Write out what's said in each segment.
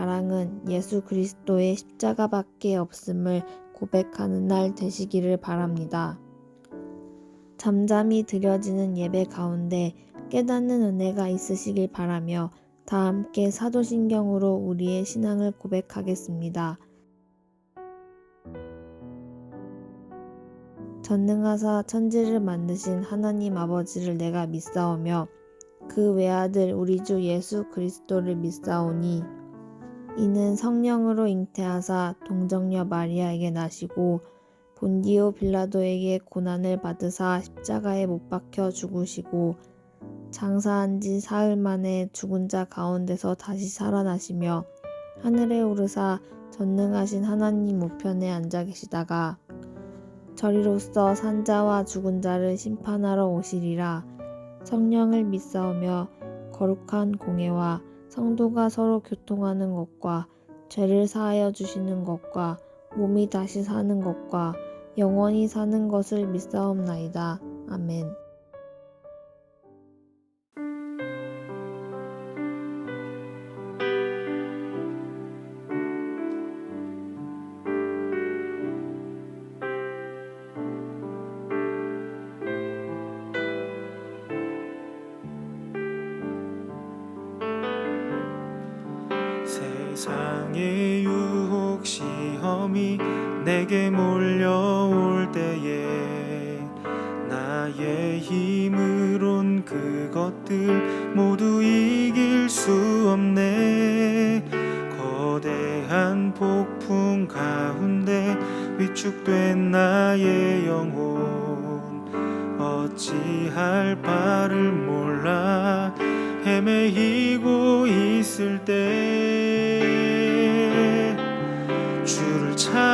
자랑은 예수 그리스도의 십자가밖에 없음을 고백하는 날 되시기를 바랍니다. 잠잠히 드려지는 예배 가운데 깨닫는 은혜가 있으시길 바라며 다 함께 사도신경으로 우리의 신앙을 고백하겠습니다. 전능하사 천지를 만드신 하나님 아버지를 내가 믿사오며 그 외아들 우리 주 예수 그리스도를 믿사오니 이는 성령으로 잉태하사 동정녀 마리아에게 나시고 본디오 빌라도에게 고난을 받으사 십자가에 못 박혀 죽으시고 장사한 지 사흘 만에 죽은 자 가운데서 다시 살아나시며 하늘에 오르사 전능하신 하나님 우편에 앉아 계시다가 저리로서 산자와 죽은 자를 심판하러 오시리라. 성령을 믿사오며 거룩한 공예와 성도가 서로 교통하는 것과 죄를 사하여 주시는 것과 몸이 다시 사는 것과 영원히 사는 것을 믿사옵나이다. 아멘. 세상의 유혹 시험이 내게 몰려올 때에 나의 힘으론 그것들 모두 이길 수 없네. 거대한 폭풍 가운데 위축된 나의 영혼 어찌할 바를 몰라 헤매이고 있을 때 주를 찬양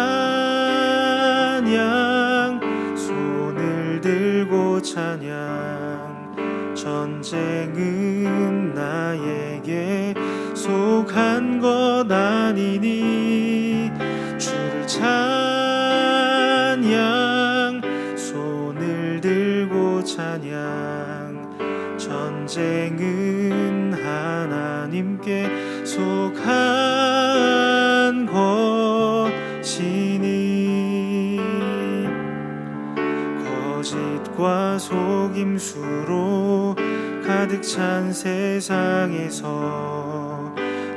손을 들고 찬양 전쟁은 나에게 속한 것 아니니 주를 찬양 손을 들고 찬양 전쟁은 하나님께 속한 것이니 거짓과 속임수로 가득 찬 세상에서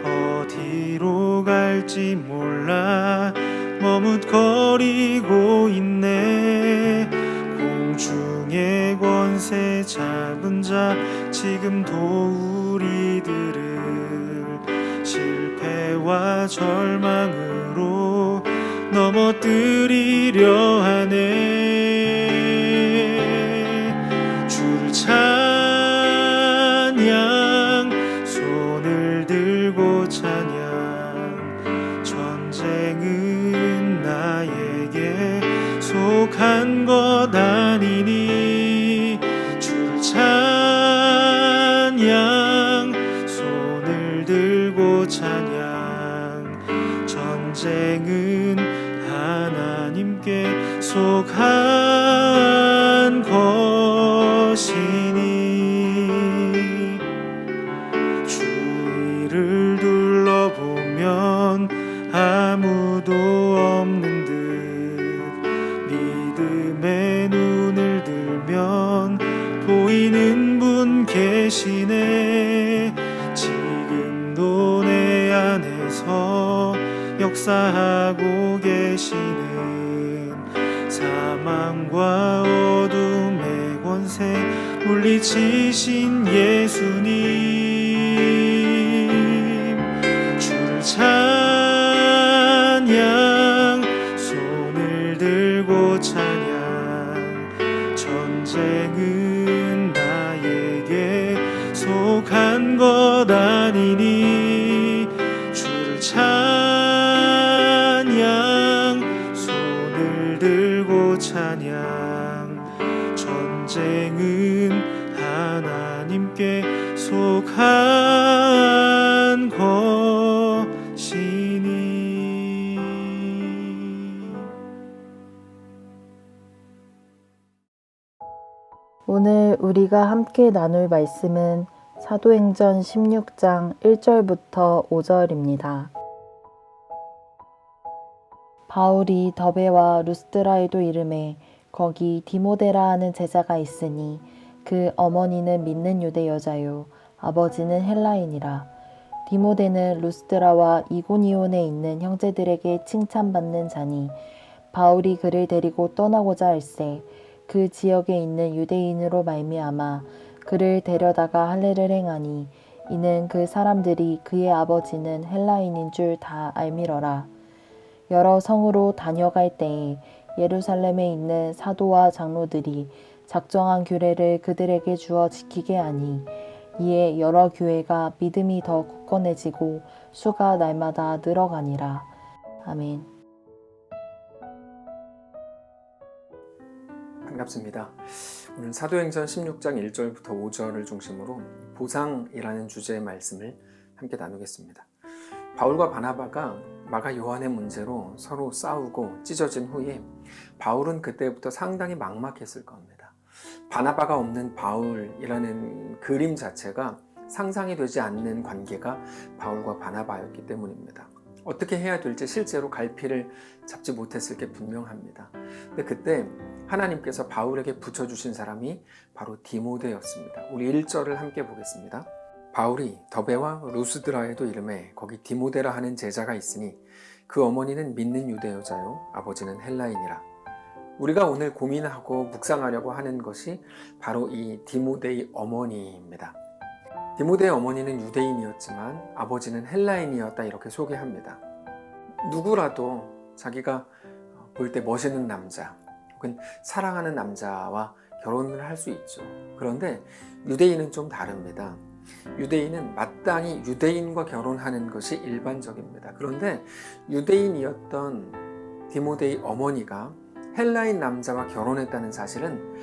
어디로 갈지 몰라 머뭇거리고 있네. 공중의 권세 잡은 자 지금도 우리들을 실패와 절망으로 넘어뜨리려 하네. 주를 찬양 손을 들고 찬양 전쟁은 나에게 속한 것 아니니 주를 찬양 손을 들고 찬양 전쟁은 하나님께 속한 것이니 주위를 둘러보면 아무도 없는 듯 믿음의 눈을 들면 보이는 분 계시네. 지금도 내 안에서 역사하고 계시는 사망과 어둠의 권세 물리치신 예수님 주를 찬양 손을 들고 찬양 전쟁은 나에게 속한 것 아니니 주를 찬양 손을 들고 찬양 전쟁은 하나님께 속한 것이니. 오늘 우리가 함께 나눌 말씀은 사도행전 16장 1절부터 5절입니다. 바울이 더베와 루스드라에도 이르매 거기 디모데라 하는 제자가 있으니 그 어머니는 믿는 유대 여자요 아버지는 헬라인이라. 디모데는 루스드라와 이고니온에 있는 형제들에게 칭찬받는 자니 바울이 그를 데리고 떠나고자 할세 그 지역에 있는 유대인으로 말미암아 그를 데려다가 할례를 행하니 이는 그 사람들이 그의 아버지는 헬라인인 줄 다 알미러라. 여러 성으로 다녀갈 때에 예루살렘에 있는 사도와 장로들이 작정한 규례를 그들에게 주어 지키게 하니 이에 여러 교회가 믿음이 더 굳건해지고 수가 날마다 늘어가니라. 아멘. 반갑습니다. 오늘 사도행전 16장 1절부터 5절을 중심으로 보상이라는 주제의 말씀을 함께 나누겠습니다. 바울과 바나바가 마가 요한의 문제로 서로 싸우고 찢어진 후에 바울은 그때부터 상당히 막막했을 겁니다. 바나바가 없는 바울이라는 그림 자체가 상상이 되지 않는 관계가 바울과 바나바였기 때문입니다. 어떻게 해야 될지 실제로 갈피를 잡지 못했을 게 분명합니다. 근데 그때 하나님께서 바울에게 붙여주신 사람이 바로 디모데였습니다. 우리 1절을 함께 보겠습니다. 바울이 더베와 루스드라에도 이르매 거기 디모데라 하는 제자가 있으니 그 어머니는 믿는 유대 여자요 아버지는 헬라인이라. 우리가 오늘 고민하고 묵상하려고 하는 것이 바로 이 디모데의 어머니입니다. 디모데의 어머니는 유대인이었지만 아버지는 헬라인이었다 이렇게 소개합니다. 누구라도 자기가 볼 때 멋있는 남자 혹은 사랑하는 남자와 결혼을 할 수 있죠. 그런데 유대인은 좀 다릅니다. 유대인은 마땅히 유대인과 결혼하는 것이 일반적입니다. 그런데 유대인이었던 디모데의 어머니가 헬라인 남자와 결혼했다는 사실은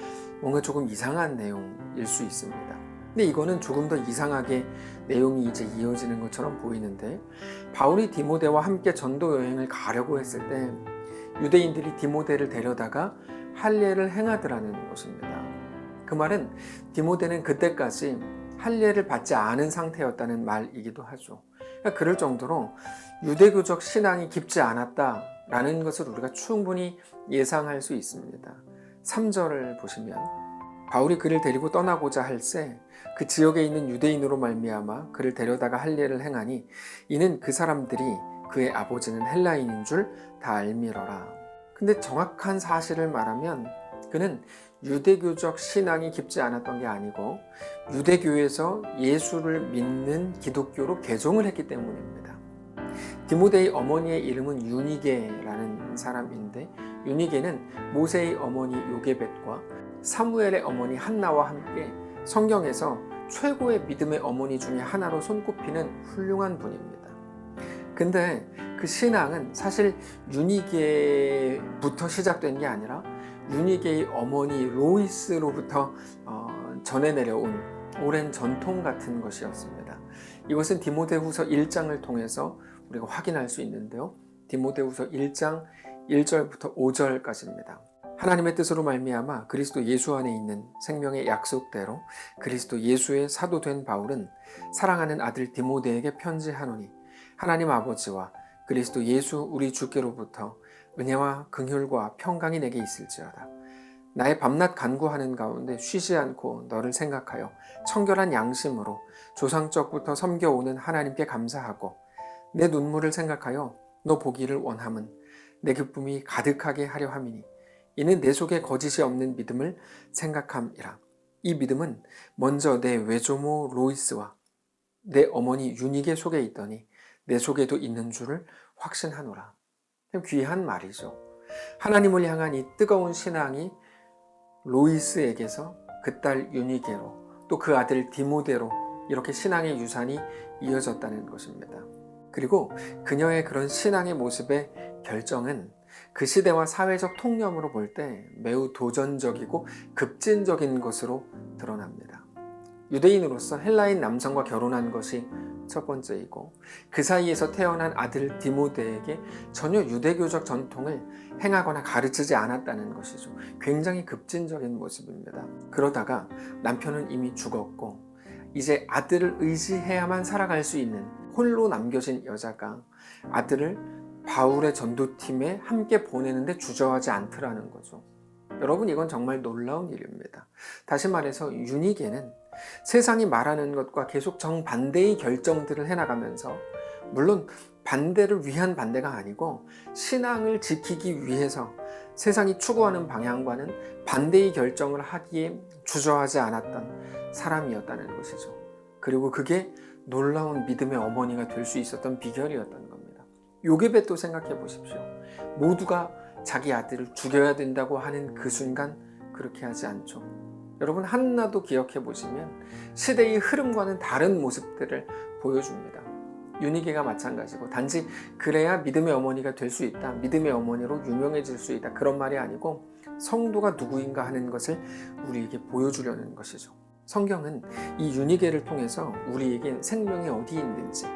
뭔가 조금 이상한 내용일 수 있습니다. 근데 이거는 조금 더 이상하게 내용이 이제 이어지는 것처럼 보이는데, 바울이 디모데와 함께 전도 여행을 가려고 했을 때 유대인들이 디모데를 데려다가 할례를 행하더라는 것입니다. 그 말은 디모데는 그때까지 할례를 받지 않은 상태였다는 말이기도 하죠. 그러니까 그럴 정도로 유대교적 신앙이 깊지 않았다라는 것을 우리가 충분히 예상할 수 있습니다. 3절을 보시면 바울이 그를 데리고 떠나고자 할새 그 지역에 있는 유대인으로 말미암아 그를 데려다가 할례를 행하니 이는 그 사람들이 그의 아버지는 헬라인인 줄 다 알미러라. 근데 정확한 사실을 말하면 그는 유대교적 신앙이 깊지 않았던 게 아니고 유대교에서 예수를 믿는 기독교로 개종을 했기 때문입니다. 디모데의 어머니의 이름은 유니게라는 사람인데, 유니게는 모세의 어머니 요게벳과 사무엘의 어머니 한나와 함께 성경에서 최고의 믿음의 어머니 중에 하나로 손꼽히는 훌륭한 분입니다. 근데 그 신앙은 사실 유니게부터 시작된 게 아니라 유니게의 어머니 로이스로부터 전해 내려온 오랜 전통 같은 것이었습니다. 이것은 디모데후서 1장을 통해서 우리가 확인할 수 있는데요. 디모데후서 1장 1절부터 5절까지입니다. 하나님의 뜻으로 말미암아 그리스도 예수 안에 있는 생명의 약속대로 그리스도 예수의 사도된 바울은 사랑하는 아들 디모데에게 편지하노니 하나님 아버지와 그리스도 예수 우리 주께로부터 은혜와 긍휼과 평강이 내게 있을지어다. 나의 밤낮 간구하는 가운데 쉬지 않고 너를 생각하여 청결한 양심으로 조상적부터 섬겨오는 하나님께 감사하고 내 눈물을 생각하여 너 보기를 원함은 내 기쁨이 가득하게 하려 함이니 이는 내 속에 거짓이 없는 믿음을 생각함이라. 이 믿음은 먼저 내 외조모 로이스와 내 어머니 유니게 속에 있더니 내 속에도 있는 줄을 확신하노라. 귀한 말이죠. 하나님을 향한 이 뜨거운 신앙이 로이스에게서 그 딸 유니게로 또 그 아들 디모데로 이렇게 신앙의 유산이 이어졌다는 것입니다. 그리고 그녀의 그런 신앙의 모습의 결정은 그 시대와 사회적 통념으로 볼 때 매우 도전적이고 급진적인 것으로 드러납니다. 유대인으로서 헬라인 남성과 결혼한 것이 첫 번째이고 그 사이에서 태어난 아들 디모데에게 전혀 유대교적 전통을 행하거나 가르치지 않았다는 것이죠. 굉장히 급진적인 모습입니다. 그러다가 남편은 이미 죽었고 이제 아들을 의지해야만 살아갈 수 있는 홀로 남겨진 여자가 아들을 바울의 전도팀에 함께 보내는데 주저하지 않더라는 거죠. 여러분, 이건 정말 놀라운 일입니다. 다시 말해서 유니게는 세상이 말하는 것과 계속 정반대의 결정들을 해나가면서, 물론 반대를 위한 반대가 아니고 신앙을 지키기 위해서 세상이 추구하는 방향과는 반대의 결정을 하기에 주저하지 않았던 사람이었다는 것이죠. 그리고 그게 놀라운 믿음의 어머니가 될 수 있었던 비결이었던 겁니다. 요게벳도 생각해 보십시오. 모두가 자기 아들을 죽여야 된다고 하는 그 순간 그렇게 하지 않죠. 여러분, 한나도 기억해 보시면 시대의 흐름과는 다른 모습들을 보여줍니다. 유니게가 마찬가지고, 단지 그래야 믿음의 어머니가 될 수 있다, 믿음의 어머니로 유명해질 수 있다, 그런 말이 아니고 성도가 누구인가 하는 것을 우리에게 보여주려는 것이죠. 성경은 이 유니게를 통해서 우리에게 생명이 어디 있는지,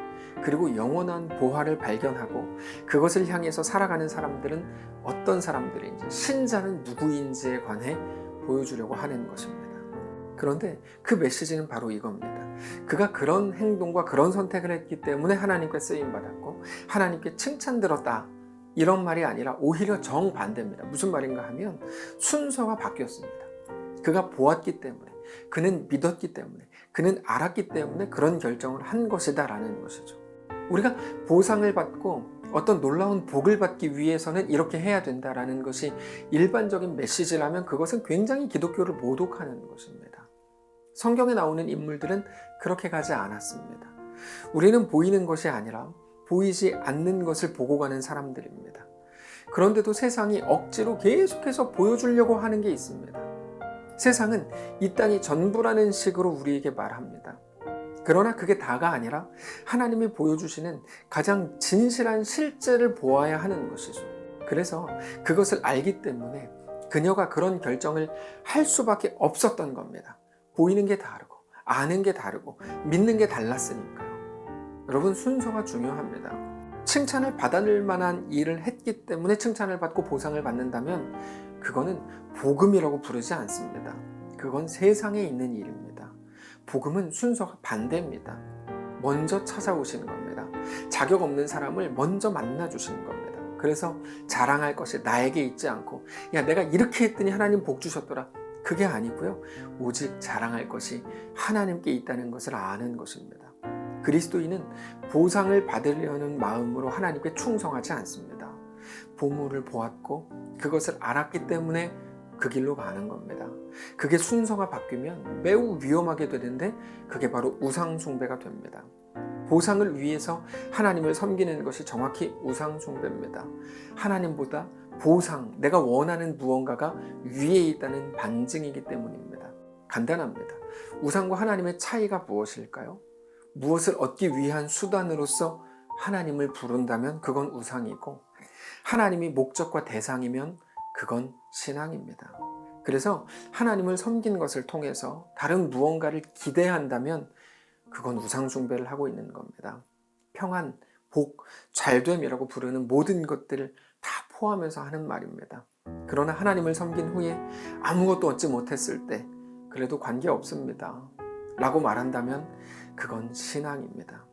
그리고 영원한 보화를 발견하고 그것을 향해서 살아가는 사람들은 어떤 사람들인지, 신자는 누구인지에 관해 보여주려고 하는 것입니다. 그런데 그 메시지는 바로 이겁니다. 그가 그런 행동과 그런 선택을 했기 때문에 하나님께 쓰임받았고 하나님께 칭찬들었다, 이런 말이 아니라 오히려 정반대입니다. 무슨 말인가 하면 순서가 바뀌었습니다. 그가 보았기 때문에, 그는 믿었기 때문에, 그는 알았기 때문에 그런 결정을 한 것이다 라는 것이죠. 우리가 보상을 받고 어떤 놀라운 복을 받기 위해서는 이렇게 해야 된다라는 것이 일반적인 메시지라면 그것은 굉장히 기독교를 모독하는 것입니다. 성경에 나오는 인물들은 그렇게 가지 않았습니다. 우리는 보이는 것이 아니라 보이지 않는 것을 보고 가는 사람들입니다. 그런데도 세상이 억지로 계속해서 보여주려고 하는 게 있습니다. 세상은 이 땅이 전부라는 식으로 우리에게 말합니다. 그러나 그게 다가 아니라 하나님이 보여주시는 가장 진실한 실제를 보아야 하는 것이죠. 그래서 그것을 알기 때문에 그녀가 그런 결정을 할 수밖에 없었던 겁니다. 보이는 게 다르고 아는 게 다르고 믿는 게 달랐으니까요. 여러분, 순서가 중요합니다. 칭찬을 받을 만한 일을 했기 때문에 칭찬을 받고 보상을 받는다면 그거는 복음이라고 부르지 않습니다. 그건 세상에 있는 일입니다. 복음은 순서가 반대입니다. 먼저 찾아오시는 겁니다. 자격 없는 사람을 먼저 만나주시는 겁니다. 그래서 자랑할 것이 나에게 있지 않고, 야, 내가 이렇게 했더니 하나님 복 주셨더라, 그게 아니고요. 오직 자랑할 것이 하나님께 있다는 것을 아는 것입니다. 그리스도인은 보상을 받으려는 마음으로 하나님께 충성하지 않습니다. 보물을 보았고 그것을 알았기 때문에 그 길로 가는 겁니다. 그게 순서가 바뀌면 매우 위험하게 되는데 그게 바로 우상숭배가 됩니다. 보상을 위해서 하나님을 섬기는 것이 정확히 우상숭배입니다. 하나님보다 보상, 내가 원하는 무언가가 위에 있다는 반증이기 때문입니다. 간단합니다. 우상과 하나님의 차이가 무엇일까요? 무엇을 얻기 위한 수단으로서 하나님을 부른다면 그건 우상이고, 하나님이 목적과 대상이면 그건 신앙입니다. 그래서 하나님을 섬기는 것을 통해서 다른 무언가를 기대한다면 그건 우상숭배를 하고 있는 겁니다. 평안, 복, 잘됨이라고 부르는 모든 것들을 다 포함해서 하는 말입니다. 그러나 하나님을 섬긴 후에 아무것도 얻지 못했을 때 그래도 관계없습니다 라고 말한다면 그건 신앙입니다.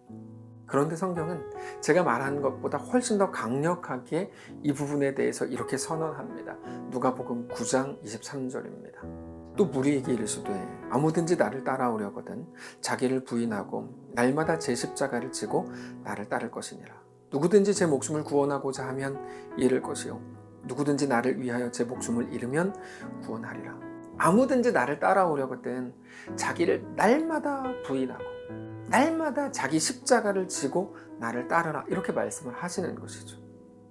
그런데 성경은 제가 말한 것보다 훨씬 더 강력하게 이 부분에 대해서 이렇게 선언합니다. 누가복음 9장 23절입니다. 또 무리에게 이르시되 아무든지 나를 따라오려거든 자기를 부인하고 날마다 제 십자가를 지고 나를 따를 것이니라. 누구든지 제 목숨을 구원하고자 하면 잃을 것이요 누구든지 나를 위하여 제 목숨을 잃으면 구원하리라. 아무든지 나를 따라오려거든 자기를 날마다 부인하고 날마다 자기 십자가를 지고 나를 따르라, 이렇게 말씀을 하시는 것이죠.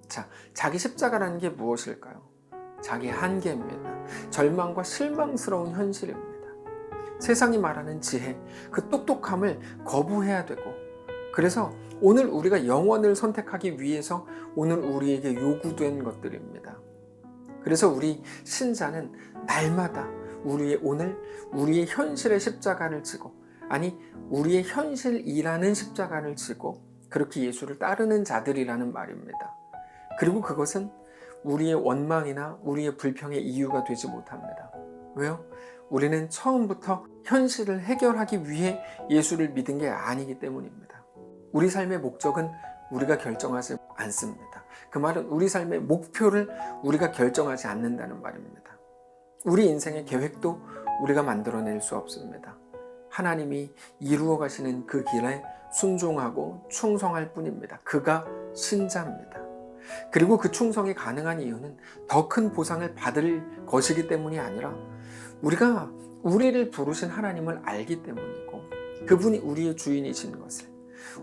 자, 자기 십자가라는 게 무엇일까요? 자기 한계입니다. 절망과 실망스러운 현실입니다. 세상이 말하는 지혜, 그 똑똑함을 거부해야 되고, 그래서 오늘 우리가 영원을 선택하기 위해서 오늘 우리에게 요구된 것들입니다. 그래서 우리 신자는 날마다 우리의 오늘, 우리의 현실의 십자가를 지고, 아니 우리의 현실이라는 십자가를 지고 그렇게 예수를 따르는 자들이라는 말입니다. 그리고 그것은 우리의 원망이나 우리의 불평의 이유가 되지 못합니다. 왜요? 우리는 처음부터 현실을 해결하기 위해 예수를 믿은 게 아니기 때문입니다. 우리 삶의 목적은 우리가 결정하지 않습니다. 그 말은 우리 삶의 목표를 우리가 결정하지 않는다는 말입니다. 우리 인생의 계획도 우리가 만들어낼 수 없습니다. 하나님이 이루어 가시는 그 길에 순종하고 충성할 뿐입니다. 그가 신자입니다. 그리고 그 충성이 가능한 이유는 더 큰 보상을 받을 것이기 때문이 아니라 우리가 우리를 부르신 하나님을 알기 때문이고 그분이 우리의 주인이신 것을,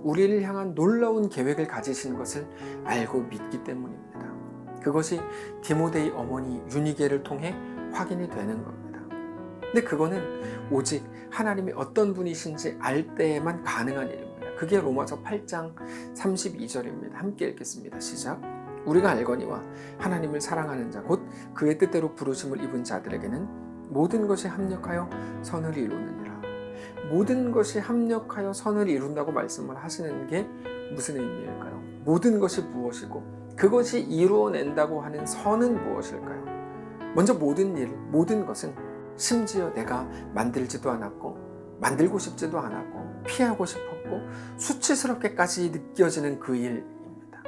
우리를 향한 놀라운 계획을 가지신 것을 알고 믿기 때문입니다. 그것이 디모데의 어머니 유니게를 통해 확인이 되는 겁니다. 근데 그거는 오직 하나님이 어떤 분이신지 알 때에만 가능한 일입니다. 그게 로마서 8장 32절입니다. 함께 읽겠습니다. 시작. 우리가 알거니와 하나님을 사랑하는 자 곧 그의 뜻대로 부르심을 입은 자들에게는 모든 것이 합력하여 선을 이루느니라. 모든 것이 합력하여 선을 이룬다고 말씀을 하시는 게 무슨 의미일까요? 모든 것이 무엇이고 그것이 이루어낸다고 하는 선은 무엇일까요? 먼저 모든 일, 모든 것은 심지어 내가 만들지도 않았고 만들고 싶지도 않았고 피하고 싶었고 수치스럽게까지 느껴지는 그 일입니다.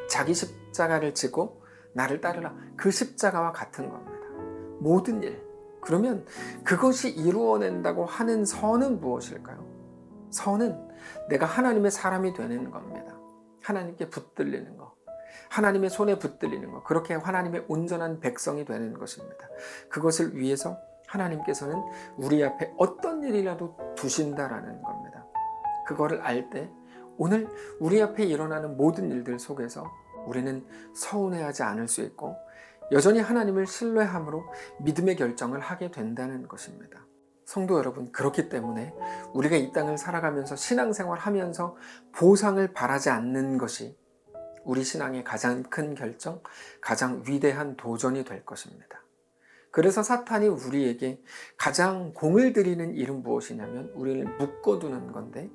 자기 십자가를 지고 나를 따르라. 그 십자가와 같은 겁니다. 모든 일. 그러면 그것이 이루어낸다고 하는 선은 무엇일까요? 선은 내가 하나님의 사람이 되는 겁니다. 하나님께 붙들리는 것. 하나님의 손에 붙들리는 것. 그렇게 하나님의 온전한 백성이 되는 것입니다. 그것을 위해서 하나님께서는 우리 앞에 어떤 일이라도 두신다라는 겁니다. 그거를 알 때 오늘 우리 앞에 일어나는 모든 일들 속에서 우리는 서운해하지 않을 수 있고 여전히 하나님을 신뢰함으로 믿음의 결정을 하게 된다는 것입니다. 성도 여러분, 그렇기 때문에 우리가 이 땅을 살아가면서 신앙생활 하면서 보상을 바라지 않는 것이 우리 신앙의 가장 큰 결정, 가장 위대한 도전이 될 것입니다. 그래서 사탄이 우리에게 가장 공을 들이는 일은 무엇이냐면 우리를 묶어두는 건데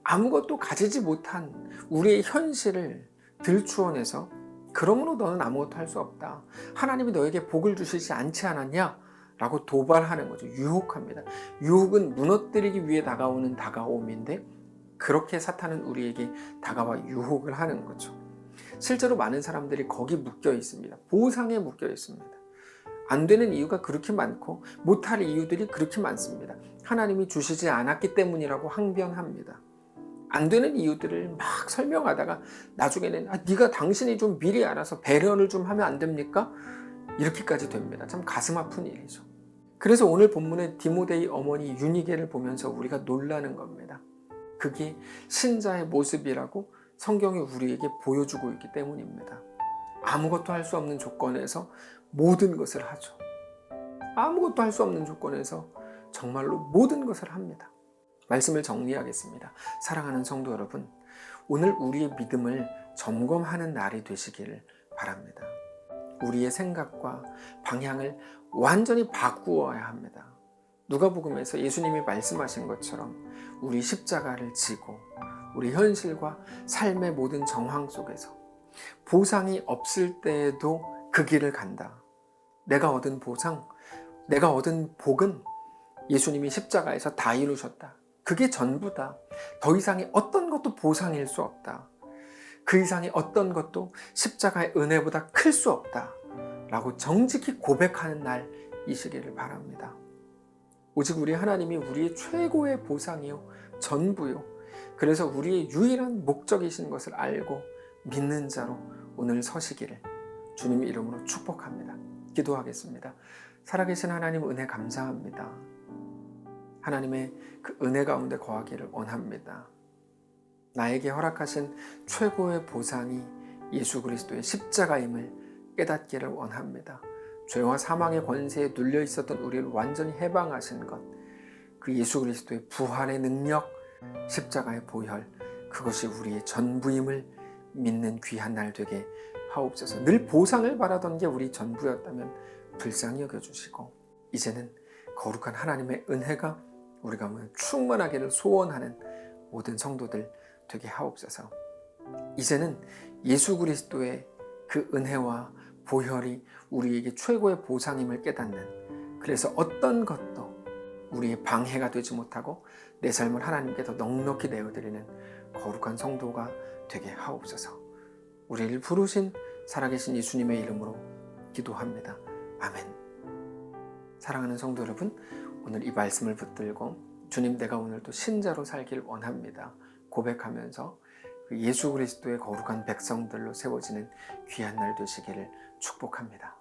아무것도 가지지 못한 우리의 현실을 들추어내서 그러므로 너는 아무것도 할 수 없다. 하나님이 너에게 복을 주시지 않지 않았냐? 라고 도발하는 거죠. 유혹합니다. 유혹은 무너뜨리기 위해 다가오는 다가옴인데 그렇게 사탄은 우리에게 다가와 유혹을 하는 거죠. 실제로 많은 사람들이 거기 묶여 있습니다. 보상에 묶여 있습니다. 안 되는 이유가 그렇게 많고 못할 이유들이 그렇게 많습니다. 하나님이 주시지 않았기 때문이라고 항변합니다. 안 되는 이유들을 막 설명하다가 나중에는 네가 당신이 좀 미리 알아서 배려를 좀 하면 안 됩니까? 이렇게까지 됩니다. 참 가슴 아픈 일이죠. 그래서 오늘 본문의 디모데의 어머니 유니게를 보면서 우리가 놀라는 겁니다. 그게 신자의 모습이라고 성경이 우리에게 보여주고 있기 때문입니다. 아무것도 할 수 없는 조건에서 모든 것을 하죠. 아무것도 할 수 없는 조건에서 정말로 모든 것을 합니다. 말씀을 정리하겠습니다. 사랑하는 성도 여러분, 오늘 우리의 믿음을 점검하는 날이 되시기를 바랍니다. 우리의 생각과 방향을 완전히 바꾸어야 합니다. 누가복음에서 예수님이 말씀하신 것처럼 우리 십자가를 지고 우리 현실과 삶의 모든 정황 속에서 보상이 없을 때에도 그 길을 간다. 내가 얻은 보상, 내가 얻은 복은 예수님이 십자가에서 다 이루셨다. 그게 전부다. 더 이상의 어떤 것도 보상일 수 없다. 그 이상의 어떤 것도 십자가의 은혜보다 클 수 없다. 라고 정직히 고백하는 날이시기를 바랍니다. 오직 우리 하나님이 우리의 최고의 보상이요, 전부요. 그래서 우리의 유일한 목적이신 것을 알고 믿는 자로 오늘 서시기를 주님 이름으로 축복합니다. 기도하겠습니다. 살아계신 하나님 은혜 감사합니다. 하나님의 그 은혜 가운데 거하기를 원합니다. 나에게 허락하신 최고의 보상이 예수 그리스도의 십자가임을 깨닫기를 원합니다. 죄와 사망의 권세에 눌려 있었던 우리를 완전히 해방하신 것, 그 예수 그리스도의 부활의 능력, 십자가의 보혈, 그것이 우리의 전부임을 믿는 귀한 날 되게 하옵소서. 늘 보상을 바라던 게 우리 전부였다면 불쌍히 여겨주시고 이제는 거룩한 하나님의 은혜가 우리 가운데 충만하기를 소원하는 모든 성도들 되게 하옵소서. 이제는 예수 그리스도의 그 은혜와 보혈이 우리에게 최고의 보상임을 깨닫는, 그래서 어떤 것도 우리의 방해가 되지 못하고 내 삶을 하나님께 더 넉넉히 내어드리는 거룩한 성도가 되게 하옵소서. 우리를 부르신 살아계신 예수님의 이름으로 기도합니다. 아멘. 사랑하는 성도 여러분, 오늘 이 말씀을 붙들고 주님, 내가 오늘도 신자로 살길 원합니다 고백하면서 예수 그리스도의 거룩한 백성들로 세워지는 귀한 날 되시기를 축복합니다.